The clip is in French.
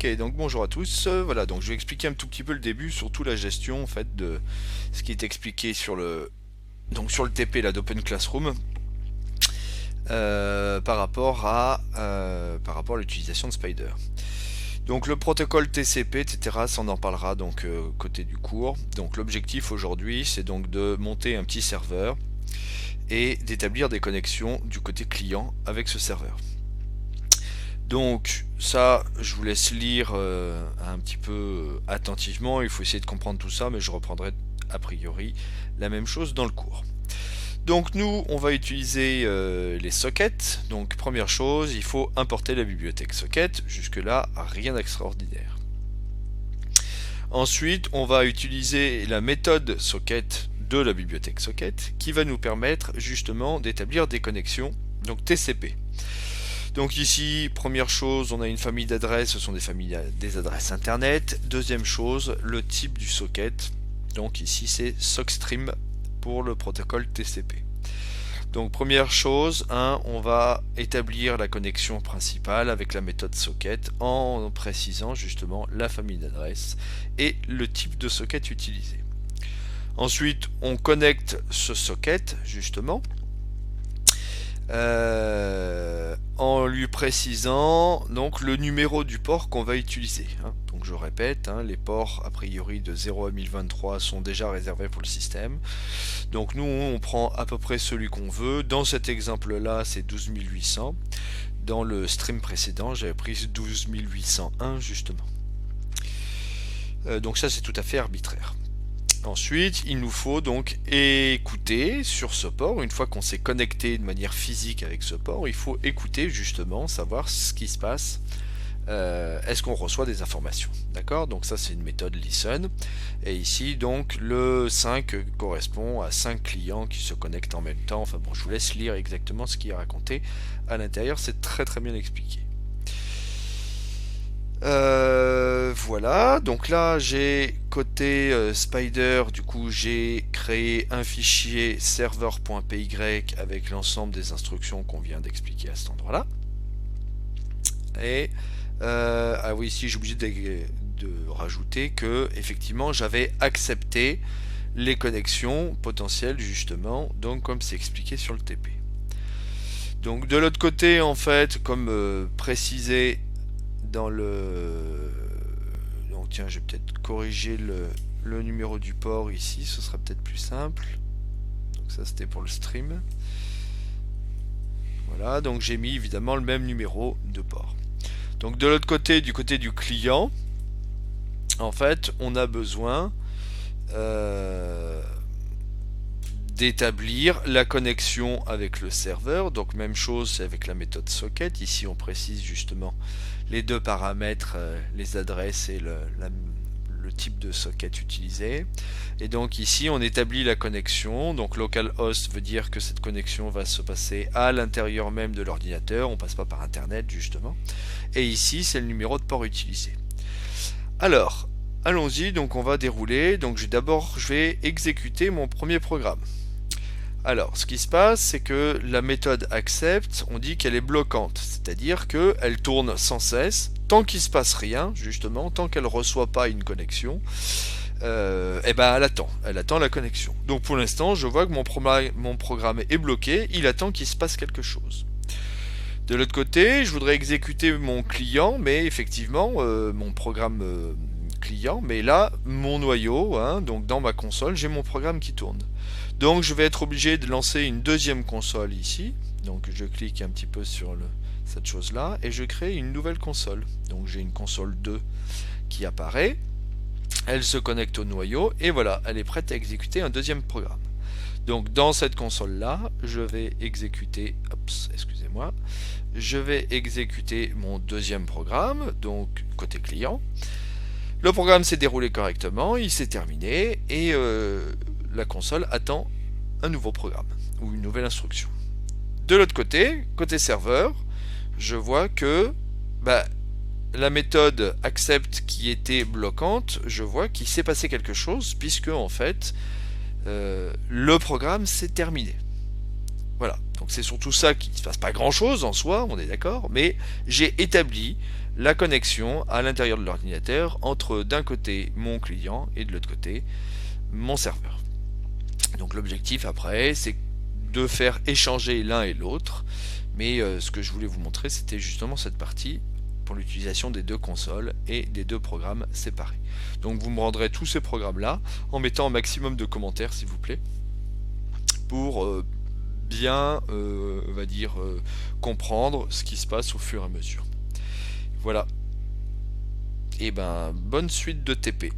Ok, donc bonjour à tous. Voilà, donc je vais expliquer un tout petit peu le début, surtout la gestion en fait de ce qui est expliqué sur le TP là d'Open Classroom par rapport à l'utilisation de Spider. Donc le protocole TCP, etc. Ça on en parlera donc côté du cours. Donc l'objectif aujourd'hui, c'est donc de monter un petit serveur et d'établir des connexions du côté client avec ce serveur. Donc ça, je vous laisse lire un petit peu attentivement, il faut essayer de comprendre tout ça, mais je reprendrai a priori la même chose dans le cours. Donc nous, on va utiliser les sockets. Donc première chose, il faut importer la bibliothèque socket. Jusque-là, rien d'extraordinaire. Ensuite, on va utiliser la méthode socket de la bibliothèque socket qui va nous permettre justement d'établir des connexions, donc TCP. Donc ici, première chose, on a une famille d'adresses, ce sont des adresses internet. Deuxième chose, le type du socket. Donc ici, c'est SockStream pour le protocole TCP. Donc première chose, on va établir la connexion principale avec la méthode socket en précisant justement la famille d'adresses et le type de socket utilisé. Ensuite, on connecte ce socket justement en lui précisant donc le numéro du port qu'on va utiliser. Donc je répète, les ports a priori de 0 à 1023 sont déjà réservés pour le système. Donc nous on prend à peu près celui qu'on veut. Dans cet exemple là c'est 12800. Dans le stream précédent j'avais pris 12801 justement. Donc ça c'est tout à fait arbitraire. Ensuite, il nous faut donc écouter sur ce port. Une fois qu'on s'est connecté de manière physique avec ce port, il faut écouter justement, savoir ce qui se passe. Est-ce qu'on reçoit des informations? D'accord? Donc ça c'est une méthode listen. Et ici donc le 5 correspond à 5 clients qui se connectent en même temps. Enfin bon, je vous laisse lire exactement ce qui est raconté à l'intérieur, c'est très très bien expliqué. Voilà, donc là j'ai côté Spider, du coup j'ai créé un fichier serveur.py avec l'ensemble des instructions qu'on vient d'expliquer à cet endroit là. Et ah oui, ici j'ai obligé de rajouter que effectivement j'avais accepté les connexions potentielles justement, donc comme c'est expliqué sur le TP. Donc de l'autre côté en fait, comme précisé dans le... Donc tiens, je vais peut-être corriger le numéro du port ici, ce sera peut-être plus simple. Donc ça c'était pour le stream. Voilà, donc j'ai mis évidemment le même numéro de port. Donc de l'autre côté, du côté du client, en fait, on a besoin d'établir la connexion avec le serveur. Donc même chose, c'est avec la méthode socket. Ici, on précise justement les deux paramètres, les adresses et le type de socket utilisé. Et donc ici, on établit la connexion. Donc localhost veut dire que cette connexion va se passer à l'intérieur même de l'ordinateur. On passe pas par Internet justement. Et ici, c'est le numéro de port utilisé. Alors, allons-y. Donc on va dérouler. Donc je vais exécuter mon premier programme. Alors, ce qui se passe, c'est que la méthode accept, on dit qu'elle est bloquante, c'est-à-dire qu'elle tourne sans cesse, tant qu'il ne se passe rien, justement, tant qu'elle ne reçoit pas une connexion, et ben elle attend la connexion. Donc pour l'instant, je vois que mon programme est bloqué, il attend qu'il se passe quelque chose. De l'autre côté, je voudrais exécuter mon client, mais effectivement, mon programme client, mais là, mon noyau, donc dans ma console, j'ai mon programme qui tourne. Donc je vais être obligé de lancer une deuxième console ici. Donc je clique un petit peu sur cette chose là et je crée une nouvelle console. Donc j'ai une console 2 qui apparaît. Elle se connecte au noyau et voilà, elle est prête à exécuter un deuxième programme. Donc dans cette console là, je vais exécuter, je vais exécuter mon deuxième programme, donc côté client. Le programme s'est déroulé correctement, il s'est terminé et la console attend un nouveau programme ou une nouvelle instruction. De l'autre côté, côté serveur, je vois que la méthode accept qui était bloquante, je vois qu'il s'est passé quelque chose puisque en fait le programme s'est terminé. Voilà, donc c'est surtout ça qui ne se passe pas grand chose en soi, on est d'accord, mais j'ai établi la connexion à l'intérieur de l'ordinateur entre d'un côté mon client et de l'autre côté mon serveur. Donc l'objectif après, c'est de faire échanger l'un et l'autre, mais ce que je voulais vous montrer, c'était justement cette partie pour l'utilisation des deux consoles et des deux programmes séparés. Donc vous me rendrez tous ces programmes-là en mettant un maximum de commentaires, s'il vous plaît, pour bien, on va dire, comprendre ce qui se passe au fur et à mesure. Voilà. Et ben, bonne suite de TP.